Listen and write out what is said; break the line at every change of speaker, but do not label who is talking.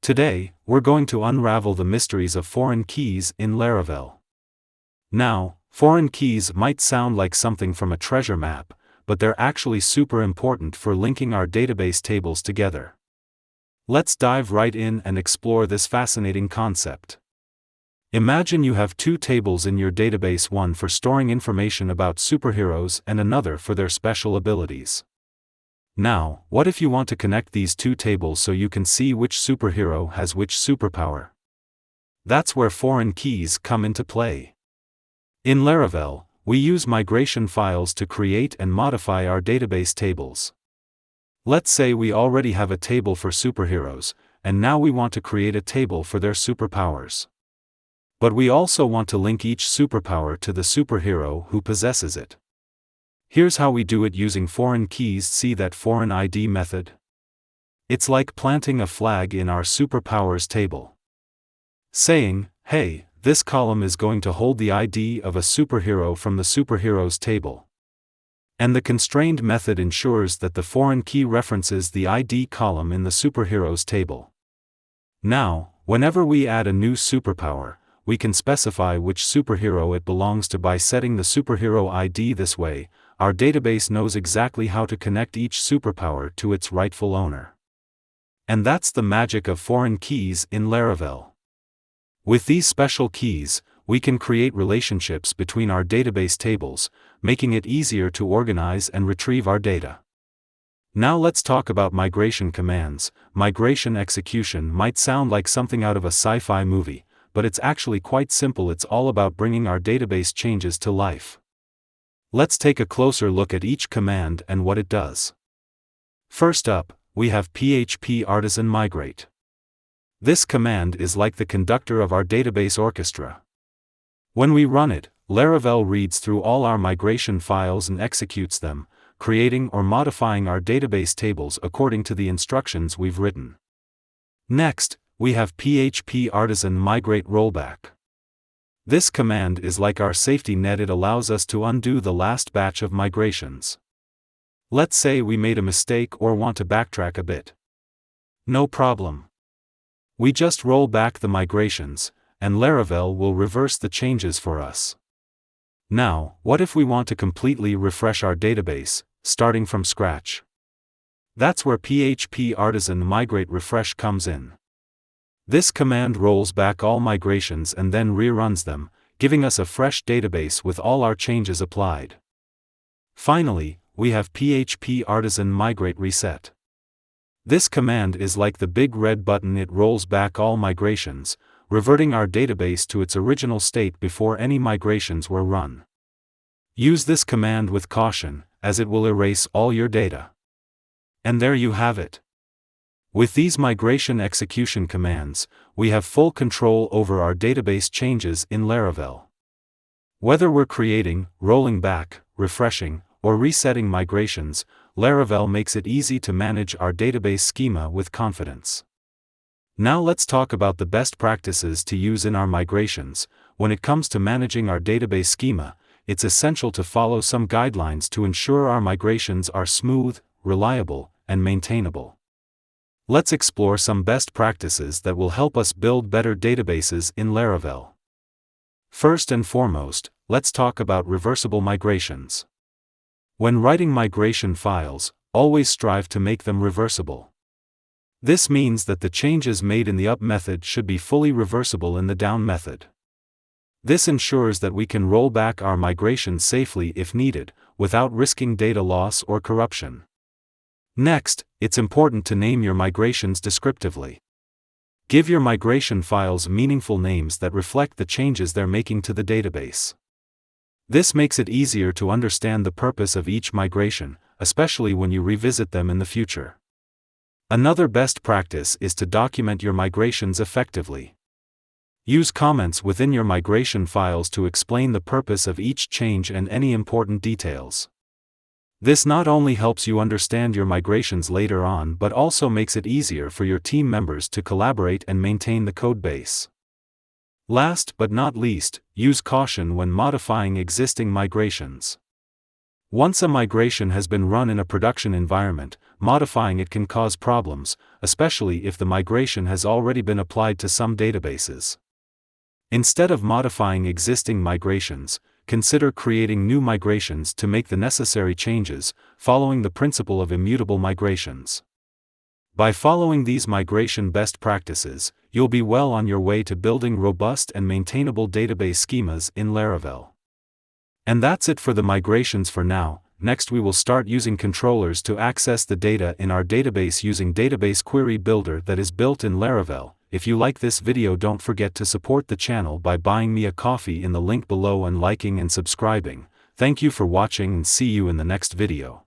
Today, we're going to unravel the mysteries of foreign keys in Laravel. Now, foreign keys might sound like something from a treasure map, but they're actually super important for linking our database tables together. Let's dive right in and explore this fascinating concept. Imagine you have two tables in your database, one for storing information about superheroes and another for their special abilities. Now, what if you want to connect these two tables so you can see which superhero has which superpower? That's where foreign keys come into play. In Laravel, we use migration files to create and modify our database tables. Let's say we already have a table for superheroes, and now we want to create a table for their superpowers. But we also want to link each superpower to the superhero who possesses it. Here's how we do it using foreign keys. See that foreign ID method? It's like planting a flag in our superpowers table, saying, hey, this column is going to hold the ID of a superhero from the superheroes table. And the constrained method ensures that the foreign key references the ID column in the superheroes table. Now, whenever we add a new superpower, we can specify which superhero it belongs to by setting the superhero ID. This way, our database knows exactly how to connect each superpower to its rightful owner. And that's the magic of foreign keys in Laravel. With these special keys, we can create relationships between our database tables, making it easier to organize and retrieve our data. Now let's talk about migration commands. Migration execution might sound like something out of a sci-fi movie, but it's actually quite simple. It's all about bringing our database changes to life. Let's take a closer look at each command and what it does. First up, we have PHP artisan migrate. This command is like the conductor of our database orchestra. When we run it, Laravel reads through all our migration files and executes them, creating or modifying our database tables according to the instructions we've written. Next, we have PHP artisan migrate rollback. This command is like our safety net. It allows us to undo the last batch of migrations. Let's say we made a mistake or want to backtrack a bit. No problem. We just roll back the migrations, and Laravel will reverse the changes for us. Now, what if we want to completely refresh our database, starting from scratch? That's where PHP artisan migrate refresh comes in. This command rolls back all migrations and then reruns them, giving us a fresh database with all our changes applied. Finally, we have PHP artisan migrate reset. This command is like the big red button. It rolls back all migrations, reverting our database to its original state before any migrations were run. Use this command with caution, as it will erase all your data. And there you have it. With these migration execution commands, we have full control over our database changes in Laravel. Whether we're creating, rolling back, refreshing, or resetting migrations, Laravel makes it easy to manage our database schema with confidence. Now let's talk about the best practices to use in our migrations. When it comes to managing our database schema, it's essential to follow some guidelines to ensure our migrations are smooth, reliable, and maintainable. Let's explore some best practices that will help us build better databases in Laravel. First and foremost, let's talk about reversible migrations. When writing migration files, always strive to make them reversible. This means that the changes made in the up method should be fully reversible in the down method. This ensures that we can roll back our migrations safely if needed, without risking data loss or corruption. Next, it's important to name your migrations descriptively. Give your migration files meaningful names that reflect the changes they're making to the database. This makes it easier to understand the purpose of each migration, especially when you revisit them in the future. Another best practice is to document your migrations effectively. Use comments within your migration files to explain the purpose of each change and any important details. This not only helps you understand your migrations later on but also makes it easier for your team members to collaborate and maintain the code base. Last but not least, use caution when modifying existing migrations. Once a migration has been run in a production environment, modifying it can cause problems, especially if the migration has already been applied to some databases. Instead of modifying existing migrations, consider creating new migrations to make the necessary changes, following the principle of immutable migrations. By following these migration best practices, you'll be well on your way to building robust and maintainable database schemas in Laravel. And that's it for the migrations for now. Next we will start using controllers to access the data in our database using Database Query Builder that is built in Laravel. If you like this video, don't forget to support the channel by buying me a coffee in the link below and liking and subscribing. Thank you for watching and see you in the next video.